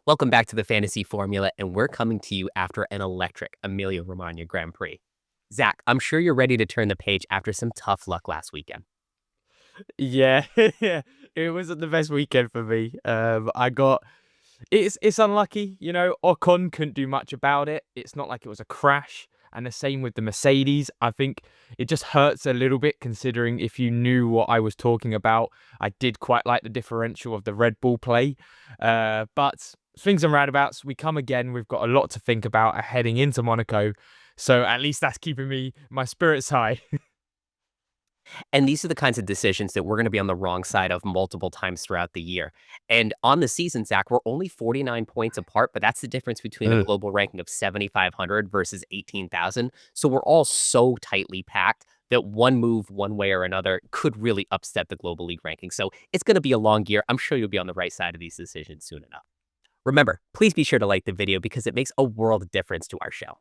Welcome back to the Fantasy Formula, and we're coming to you after an electric Emilia-Romagna Grand Prix. Zach, I'm sure you're ready to turn the page after some tough luck last weekend. Yeah, it wasn't the best weekend for me. I got it's unlucky, Ocon couldn't do much about it. It's not like it was a crash, and the same with the Mercedes. I think it just hurts a little bit considering if you knew what I was talking about. I did quite like the differential of the Red Bull play, but swings and roundabouts. We come again. We've got a lot to think about heading into Monaco, so at least that's keeping my spirits high. And these are the kinds of decisions that we're going to be on the wrong side of multiple times throughout the year. And on the season, Zach, we're only 49 points apart, but that's the difference between a global ranking of 7,500 versus 18,000. So we're all so tightly packed that one move one way or another could really upset the global league ranking. So it's going to be a long year. I'm sure you'll be on the right side of these decisions soon enough. Remember, please be sure to like the video because it makes a world of difference to our show.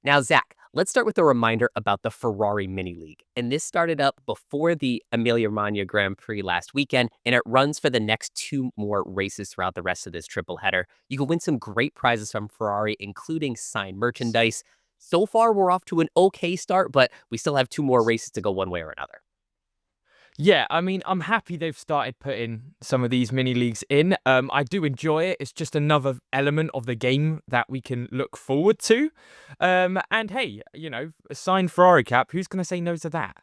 Now, Zach, let's start with a reminder about the Ferrari Mini League. And this started up before the Emilia-Romagna Grand Prix last weekend, and it runs for the next two more races throughout the rest of this triple header. You can win some great prizes from Ferrari, including signed merchandise. So far, we're off to an okay start, but we still have two more races to go one way or another. Yeah, I mean, I'm happy they've started putting some of these mini leagues in. I do enjoy it. It's just another element of the game that we can look forward to. And hey, a signed Ferrari cap, who's going to say no to that?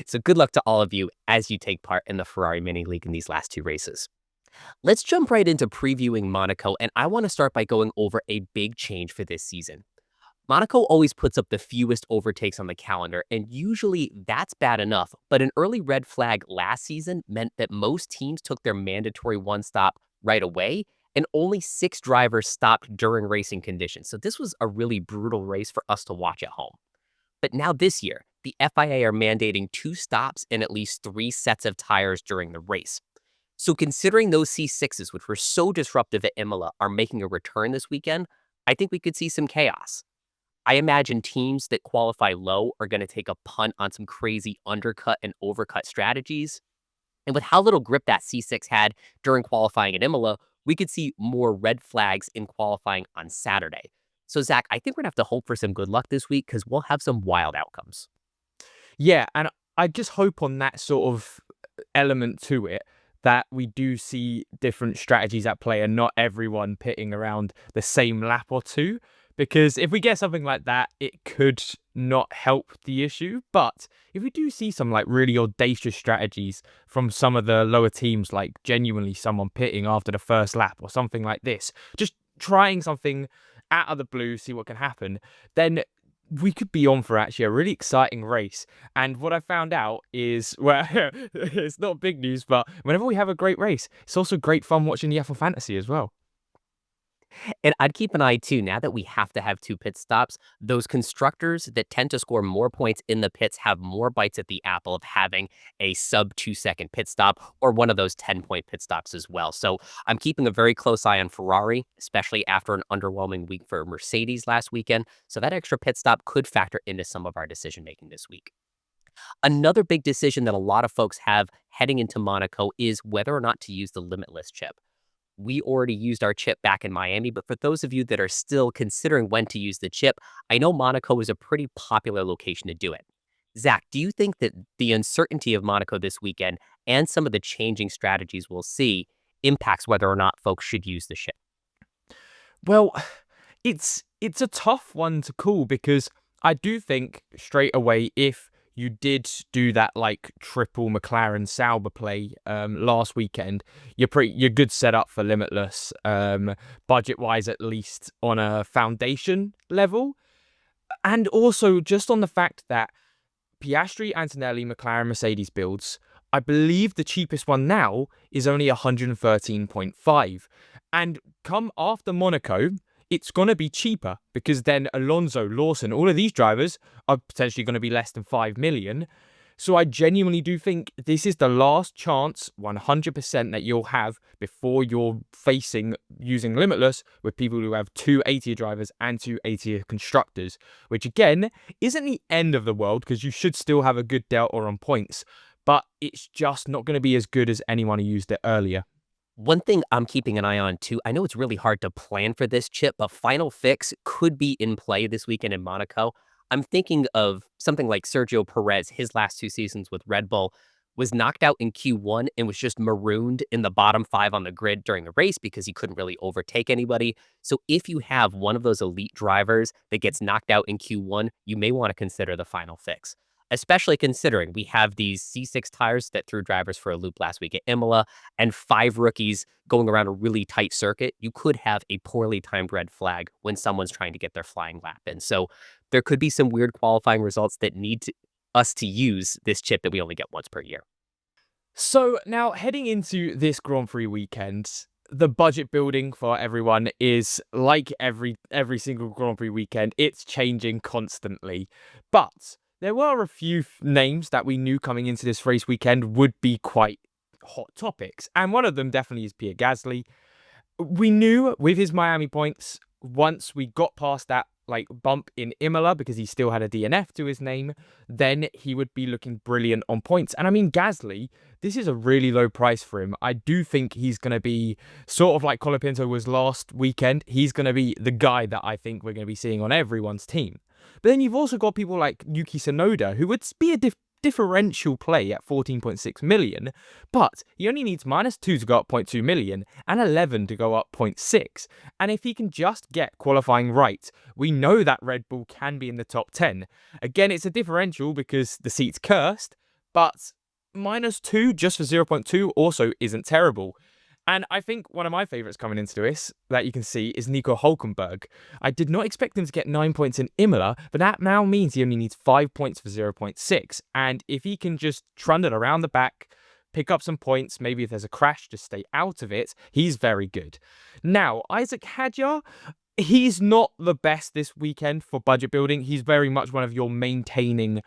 So good luck to all of you as you take part in the Ferrari Mini League in these last two races. Let's jump right into previewing Monaco, and I want to start by going over a big change for this season. Monaco always puts up the fewest overtakes on the calendar, and usually that's bad enough. But an early red flag last season meant that most teams took their mandatory one stop right away, and only 6 drivers stopped during racing conditions. So this was a really brutal race for us to watch at home. But now this year, the FIA are mandating 2 stops and at least 3 sets of tires during the race. So considering those C6s, which were so disruptive at Imola, are making a return this weekend, I think we could see some chaos. I imagine teams that qualify low are going to take a punt on some crazy undercut and overcut strategies. And with how little grip that C6 had during qualifying at Imola, we could see more red flags in qualifying on Saturday. So, Zach, I think we're going to have to hope for some good luck this week because we'll have some wild outcomes. Yeah, and I just hope on that sort of element to it that we do see different strategies at play and not everyone pitting around the same lap or two. Because if we get something like that, it could not help the issue. But if we do see some like really audacious strategies from some of the lower teams, like genuinely someone pitting after the first lap or something like this, just trying something out of the blue, see what can happen, then we could be on for actually a really exciting race. And what I found out is, well, it's not big news, but whenever we have a great race, it's also great fun watching the F1 Fantasy as well. And I'd keep an eye too, now that we have to have 2 pit stops, those constructors that tend to score more points in the pits have more bites at the apple of having a sub 2-second pit stop or one of those 10-point pit stops as well. So I'm keeping a very close eye on Ferrari, especially after an underwhelming week for Mercedes last weekend. So that extra pit stop could factor into some of our decision making this week. Another big decision that a lot of folks have heading into Monaco is whether or not to use the Limitless chip. We already used our chip back in Miami, but for those of you that are still considering when to use the chip, I know Monaco is a pretty popular location to do it. Zach, do you think that the uncertainty of Monaco this weekend and some of the changing strategies we'll see impacts whether or not folks should use the chip? Well, it's a tough one to call because I do think straight away if you did do that like triple McLaren Sauber play last weekend, you're good set up for Limitless, budget wise at least on a foundation level, and also just on the fact that Piastri, Antonelli, McLaren, Mercedes builds. I believe the cheapest one now is only 113.5. And come after Monaco, it's going to be cheaper because then Alonso, Lawson, all of these drivers are potentially going to be less than 5 million. So I genuinely do think this is the last chance, 100%, that you'll have before you're facing using Limitless with people who have 280 drivers and 280 constructors, which again isn't the end of the world because you should still have a good delta on points, but it's just not going to be as good as anyone who used it earlier. One thing I'm keeping an eye on too, I know it's really hard to plan for this chip, but Final Fix could be in play this weekend in Monaco. I'm thinking of something like Sergio Perez, his last 2 seasons with Red Bull, was knocked out in Q1 and was just marooned in the bottom 5 on the grid during a race because he couldn't really overtake anybody. So if you have one of those elite drivers that gets knocked out in Q1, you may want to consider the Final Fix. Especially considering we have these C6 tires that threw drivers for a loop last week at Imola and 5 rookies going around a really tight circuit, you could have a poorly timed red flag when someone's trying to get their flying lap in. So there could be some weird qualifying results that us to use this chip that we only get once per year. So now heading into this Grand Prix weekend, the budget building for everyone is like every single Grand Prix weekend. It's changing constantly, but there were a few names that we knew coming into this race weekend would be quite hot topics, and one of them definitely is Pierre Gasly. We knew with his Miami points, once we got past that like bump in Imola because he still had a DNF to his name, then he would be looking brilliant on points. And I mean, Gasly, this is a really low price for him. I do think he's going to be sort of like Colapinto was last weekend. He's going to be the guy that I think we're going to be seeing on everyone's team. But then you've also got people like Yuki Tsunoda, who would be a differential play at 14.6 million, but he only needs -2 to go up 0.2 million and 11 to go up 0.6. And if he can just get qualifying right, we know that Red Bull can be in the top 10. Again, it's a differential because the seat's cursed, but -2 just for 0.2 also isn't terrible. And I think one of my favourites coming into this that you can see is Nico Hulkenberg. I did not expect him to get 9 points in Imola, but that now means he only needs 5 points for 0.6. And if he can just trundle around the back, pick up some points, maybe if there's a crash, just stay out of it, he's very good. Now, Isaac Hadjar, he's not the best this weekend for budget building. He's very much one of your maintaining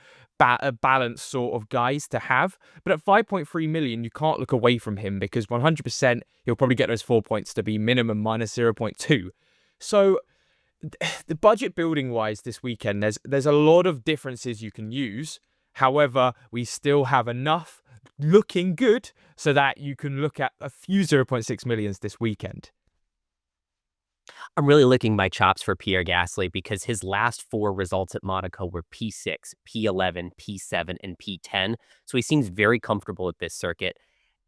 balanced sort of guys to have. But at 5.3 million, you can't look away from him because 100% he'll probably get those 4 points to be minimum -0.2. So the budget building wise this weekend, there's a lot of differences you can use. However, we still have enough looking good so that you can look at a few 0.6 millions this weekend. I'm really licking my chops for Pierre Gasly because his last 4 results at Monaco were P6, P11, P7, and P10. So he seems very comfortable at this circuit.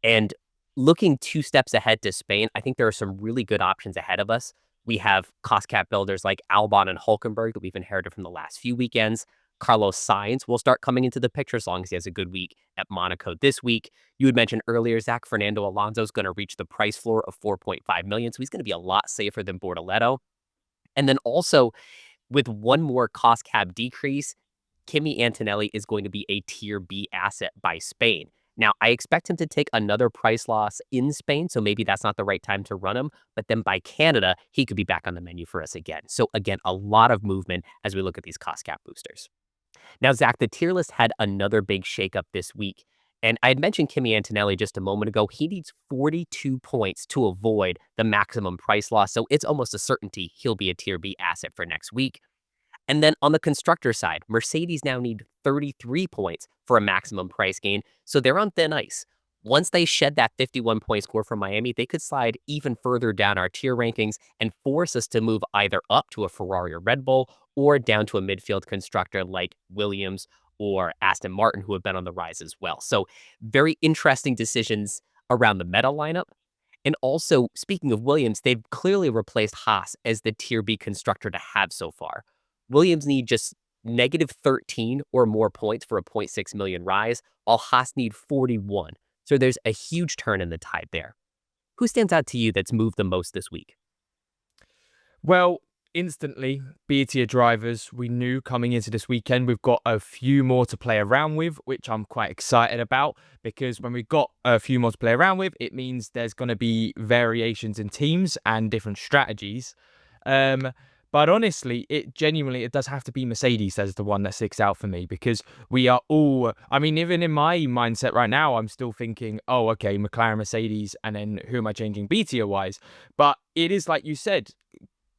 And looking 2 steps ahead to Spain, I think there are some really good options ahead of us. We have cost cap builders like Albon and Hulkenberg that we've inherited from the last few weekends. Carlos Sainz will start coming into the picture as long as he has a good week at Monaco this week. You had mentioned earlier, Zach, Fernando Alonso is going to reach the price floor of 4.5 million, so he's going to be a lot safer than Bortoleto. And then also, with one more cost cap decrease, Kimi Antonelli is going to be a tier B asset by Spain. Now, I expect him to take another price loss in Spain, so maybe that's not the right time to run him. But then by Canada, he could be back on the menu for us again. So again, a lot of movement as we look at these cost cap boosters. Now, Zach, the tier list had another big shakeup this week. And I had mentioned Kimi Antonelli just a moment ago. He needs 42 points to avoid the maximum price loss. So it's almost a certainty he'll be a tier B asset for next week. And then on the constructor side, Mercedes now need 33 points for a maximum price gain. So they're on thin ice. Once they shed that 51 point score from Miami, they could slide even further down our tier rankings and force us to move either up to a Ferrari or Red Bull or down to a midfield constructor like Williams or Aston Martin, who have been on the rise as well. So very interesting decisions around the meta lineup. And also, speaking of Williams, they've clearly replaced Haas as the tier B constructor to have so far. Williams need just -13 or more points for a 0.6 million rise, while Haas need 41. So there's a huge turn in the tide there. Who stands out to you that's moved the most this week? Well, instantly, B tier drivers, we knew coming into this weekend, we've got a few more to play around with, which I'm quite excited about because when we've got a few more to play around with, it means there's going to be variations in teams and different strategies. But honestly, it does have to be Mercedes as the one that sticks out for me because we are all, I mean, even in my mindset right now, I'm still thinking, oh, okay, McLaren, Mercedes, and then who am I changing B tier wise? But it is like you said,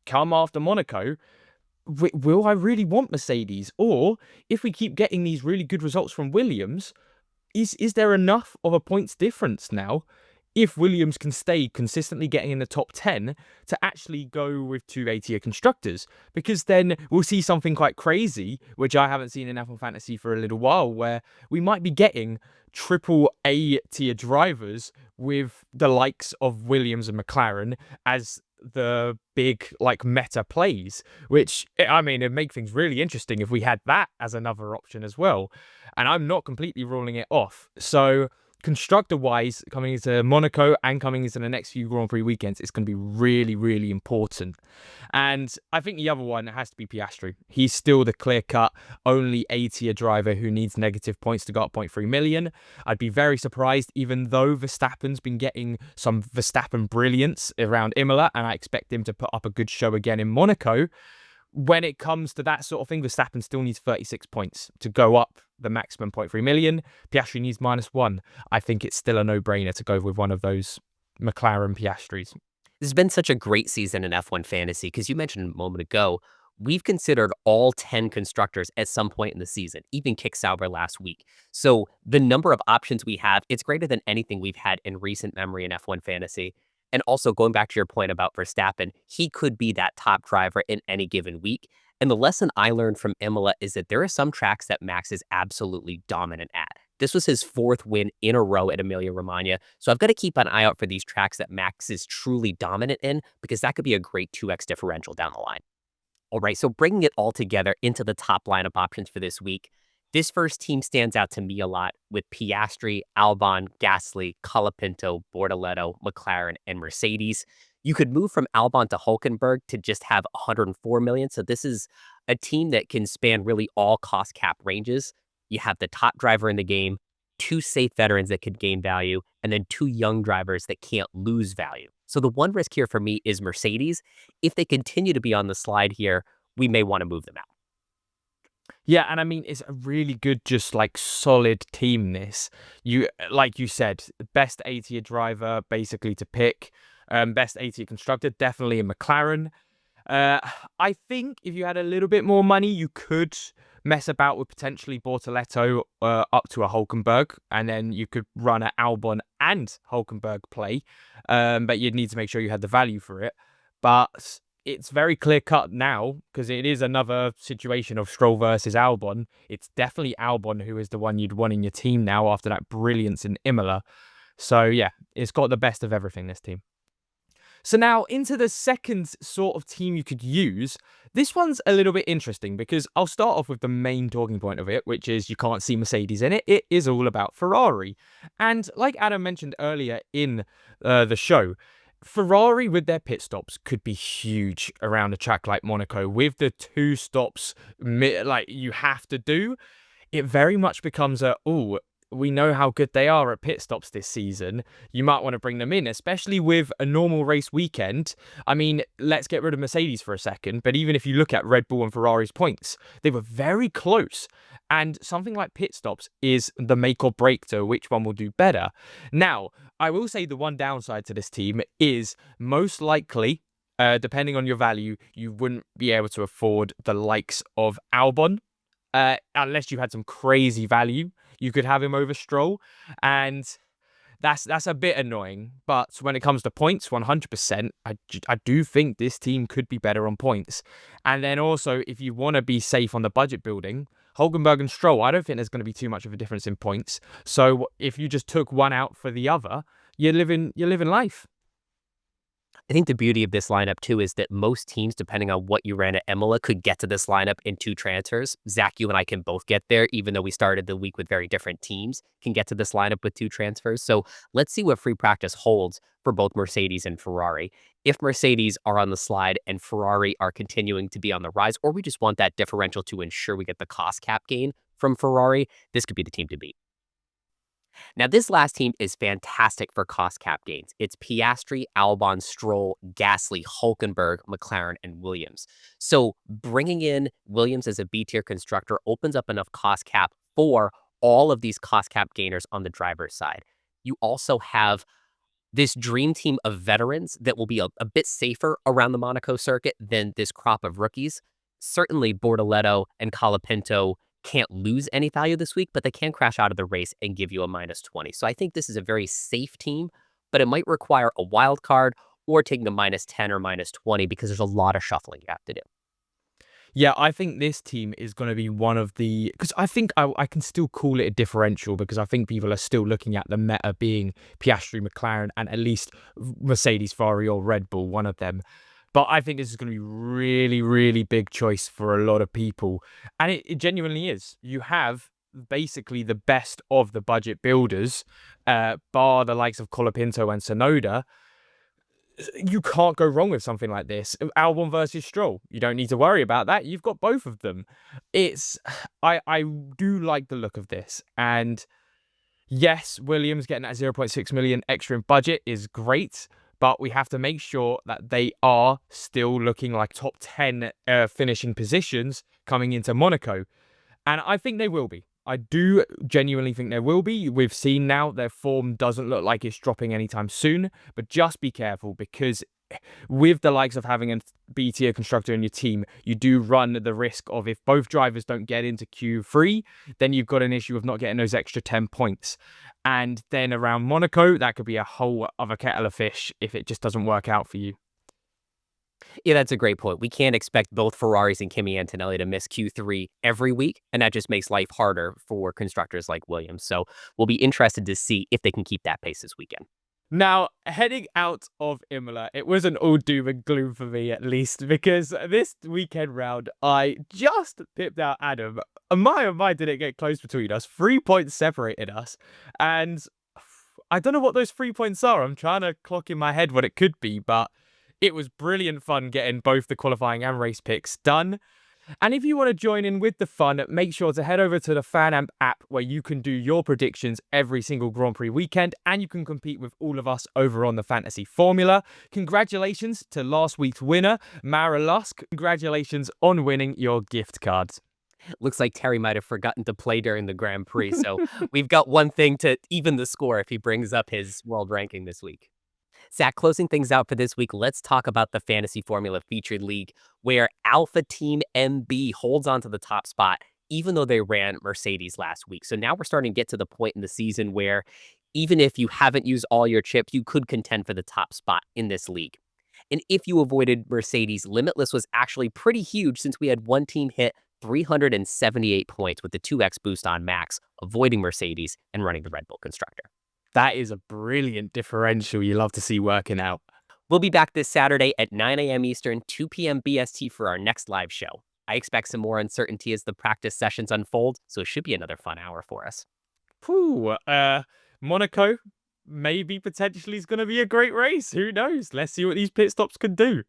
come after Monaco, will I really want Mercedes? Or if we keep getting these really good results from Williams, is there enough of a points difference now? if Williams can stay consistently getting in the top 10, to actually go with two A-tier constructors, because then we'll see something quite crazy, which I haven't seen in F1 Fantasy for a little while, where we might be getting triple A-tier drivers with the likes of Williams and McLaren as the big like meta plays, which I mean, it'd make things really interesting if we had that as another option as well. And I'm not completely ruling it off. So constructor wise, coming into Monaco and coming into the next few Grand Prix weekends, it's going to be really, really important. And I think the other one has to be Piastri. He's still the clear-cut only A-tier driver who needs negative points to go up 0.3 million. I'd be very surprised, even though Verstappen's been getting some Verstappen brilliance around Imola, and I expect him to put up a good show again in Monaco. When it comes to that sort of thing, Verstappen still needs 36 points to go up the maximum 0.3 million. Piastri needs -1. I think it's still a no-brainer to go with one of those McLaren Piastris. This has been such a great season in F1 Fantasy because you mentioned a moment ago, we've considered all 10 constructors at some point in the season, even Kick Sauber last week. So the number of options we have, it's greater than anything we've had in recent memory in F1 Fantasy. And also going back to your point about Verstappen, he could be that top driver in any given week. And the lesson I learned from Imola is that there are some tracks that Max is absolutely dominant at. This was his 4th win in a row at Emilia-Romagna, so I've got to keep an eye out for these tracks that Max is truly dominant in, because that could be a great 2x differential down the line. All right, so bringing it all together into the top lineup options for this week, this first team stands out to me a lot with Piastri, Albon, Gasly, Colapinto, Bortoleto, McLaren, and Mercedes. You could move from Albon to Hulkenberg to just have 104 million. So this is a team that can span really all cost cap ranges. You have the top driver in the game, 2 safe veterans that could gain value, and then 2 young drivers that can't lose value. So the one risk here for me is Mercedes. If they continue to be on the slide here, we may want to move them out. Yeah, and I mean, it's a really good, just like solid team. This, you like you said, best A-tier driver basically to pick, best A-tier constructor, definitely a McLaren. I think if you had a little bit more money, you could mess about with potentially Bortoleto up to a Hulkenberg, and then you could run an Albon and Hulkenberg play, but you'd need to make sure you had the value for it. But it's very clear cut now, because it is another situation of Stroll versus Albon. It's definitely Albon who is the one you'd want in your team now after that brilliance in Imola. So yeah, it's got the best of everything, this team. So now into the second sort of team you could use. This one's a little bit interesting because I'll start off with the main talking point of it, which is you can't see Mercedes in it. It is all about Ferrari. And like Adam mentioned earlier in the show, Ferrari with their pit stops could be huge around a track like Monaco. With the 2 stops like you have to do, it very much becomes we know how good they are at pit stops this season. You might want to bring them in, especially with a normal race weekend. I mean, let's get rid of Mercedes for a second, but even if you look at Red Bull and Ferrari's points, they were very close. And something like pit stops is the make or break to which one will do better. Now, I will say the one downside to this team is most likely, depending on your value, you wouldn't be able to afford the likes of Albon. Unless you had some crazy value, you could have him over Stroll, and that's a bit annoying. But when it comes to points, 100%, I do think this team could be better on points. And then also, if you want to be safe on the budget building, Hulkenberg and Stroll, I don't think there's going to be too much of a difference in points. So if you just took one out for the other, you're living life. I think the beauty of this lineup, too, is that most teams, depending on what you ran at Imola, could get to this lineup in 2 transfers. Zach, you and I can both get there, even though we started the week with very different teams, can get to this lineup with 2 transfers. So let's see what free practice holds for both Mercedes and Ferrari. If Mercedes are on the slide and Ferrari are continuing to be on the rise, or we just want that differential to ensure we get the cost cap gain from Ferrari, this could be the team to beat. Now, this last team is fantastic for cost cap gains. It's Piastri, Albon, Stroll, Gasly, Hulkenberg, McLaren, and Williams. So bringing in Williams as a B-tier constructor opens up enough cost cap for all of these cost cap gainers on the driver's side. You also have this dream team of veterans that will be a bit safer around the Monaco circuit than this crop of rookies. Certainly, Bortoleto and Colapinto can't lose any value this week, but they can crash out of the race and give you a -20. So I think this is a very safe team but it might require a wild card or taking a -10 or -20 because there's a lot of shuffling you have to do. Yeah, I think this team is going to be one of the, because I think I can still call it a differential, because I think people are still looking at the meta being Piastri, McLaren, and at least Mercedes, Ferrari, or Red Bull, one of them. But I think this is going to be really, really big choice for a lot of people. And it genuinely is. You have basically the best of the budget builders, bar the likes of Colapinto and Sonoda. You can't go wrong with something like this. Albon versus Stroll. You don't need to worry about that. You've got both of them. It's I do like the look of this. And yes, Williams getting that 0.6 million extra in budget is great, but we have to make sure that they are still looking like top 10 finishing positions coming into Monaco. And I think they will be. I do genuinely think there will be. We've seen now their form doesn't look like it's dropping anytime soon, but just be careful, because with the likes of having a B tier constructor in your team, you do run the risk of, if both drivers don't get into Q3, then you've got an issue of not getting those extra 10 points. And then around Monaco, that could be a whole other kettle of fish if it just doesn't work out for you. Yeah, that's a great point. We can't expect both Ferraris and Kimi Antonelli to miss Q3 every week, and that just makes life harder for constructors like Williams. So we'll be interested to see if they can keep that pace this weekend. Now, heading out of Imola, it wasn't all doom and gloom for me, at least, because this weekend round, I just pipped out Adam. My, didn't get close between us. 3 points separated us. And I don't know what those 3 points are. I'm trying to clock in my head what it could be, but it was brilliant fun getting both the qualifying and race picks done. And if you want to join in with the fun, make sure to head over to the FanAmp app, where you can do your predictions every single Grand Prix weekend, and you can compete with all of us over on the Fantasy Formula. Congratulations to last week's winner, Mara Lusk. Congratulations on winning your gift cards. Looks like Terry might have forgotten to play during the Grand Prix, so we've got one thing to even the score if he brings up his world ranking this week. Zach, closing things out for this week, let's talk about the Fantasy Formula Featured League, where Alpha Team MB holds on to the top spot, even though they ran Mercedes last week. So now we're starting to get to the point in the season where even if you haven't used all your chips, you could contend for the top spot in this league. And if you avoided Mercedes, Limitless was actually pretty huge, since we had one team hit 378 points with the 2x boost on Max, avoiding Mercedes and running the Red Bull constructor. That is a brilliant differential you love to see working out. We'll be back this Saturday at 9 a.m. Eastern, 2 p.m. BST for our next live show. I expect some more uncertainty as the practice sessions unfold, so it should be another fun hour for us. Whew, Monaco maybe potentially is going to be a great race. Who knows? Let's see what these pit stops can do.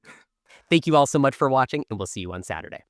Thank you all so much for watching, and we'll see you on Saturday.